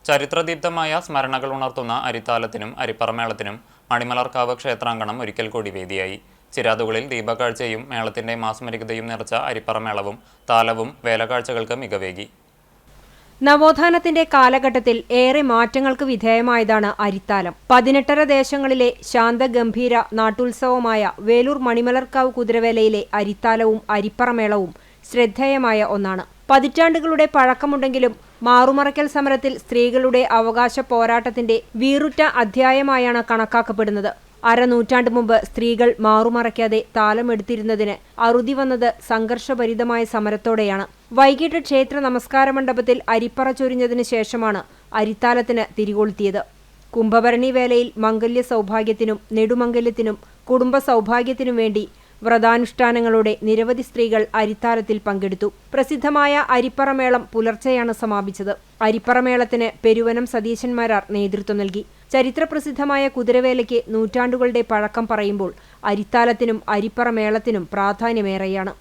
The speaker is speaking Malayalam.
ചരിത്രദീപ്തമായ സ്മരണകൾ ഉണർത്തുന്ന അരിത്താലത്തിനും അരിപ്പറമേളത്തിനും മണിമലർക്കാവ് ക്ഷേത്രാങ്കണം ഒരിക്കൽ കൂടി വേദിയായി. ചിരാതുകളിൽ ദീപകാഴ്ചയും മേളത്തിന്റെ മാസ്മരികതയും നിറച്ച അരിപ്പറമേളവും താലവും വേലക്കാഴ്ചകൾക്ക് മികവേകി. നവോത്ഥാനത്തിന്റെ കാലഘട്ടത്തിൽ ഏറെ മാറ്റങ്ങൾക്ക് വിധേയമായതാണ് അരിത്താലം. 18 ദേശങ്ങളിലെ ശാന്തഗംഭീര നാട്ടുത്സവമായ വേലൂർ മണിമലർക്കാവ് കുതിരവേലയിലെ അരിത്താലവും അരിപ്പറമേളവും ശ്രദ്ധേയമായ ഒന്നാണ്. പതിറ്റാണ്ടുകളുടെ പഴക്കമുണ്ടെങ്കിലും മാറുമറയ്ക്കൽ സമരത്തിൽ സ്ത്രീകളുടെ അവകാശ പോരാട്ടത്തിന്റെ വീറുറ്റ അധ്യായമായാണ് കണക്കാക്കപ്പെടുന്നത്. അരനൂറ്റാണ്ട് മുമ്പ് സ്ത്രീകൾ മാറുമറയ്ക്കാതെ താലമെടുത്തിരുന്നതിന് അറുതി വന്നത് സംഘർഷഭരിതമായ സമരത്തോടെയാണ്. വൈകിട്ട് ക്ഷേത്ര നമസ്കാര മണ്ഡപത്തിൽ അരിപ്പറ ചൊരിഞ്ഞതിന് ശേഷമാണ് അരിത്താലത്തിന് തിരികൊളുത്തിയത്. കുംഭഭരണി വേലയിൽ മംഗല്യ സൗഭാഗ്യത്തിനും നെടുമംഗല്യത്തിനും കുടുംബ സൗഭാഗ്യത്തിനും വേണ്ടി വ്രതാനുഷ്ഠാനങ്ങളോടെ നിരവധി സ്ത്രീകൾ അരിത്താലത്തിൽ പങ്കെടുത്തു. പ്രസിദ്ധമായ അരിപ്പറമേളം പുലർച്ചെയാണ് സമാപിച്ചത്. അരിപ്പറമേളത്തിന് പെരുവനം സതീശന്മാരാർ നേതൃത്വം നൽകി. ചരിത്രപ്രസിദ്ധമായ കുതിരവേലയ്ക്ക് നൂറ്റാണ്ടുകളുടെ പഴക്കം പറയുമ്പോൾ അരിത്താലത്തിനും അരിപ്പറമേളത്തിനും പ്രാധാന്യമേറെയാണ്.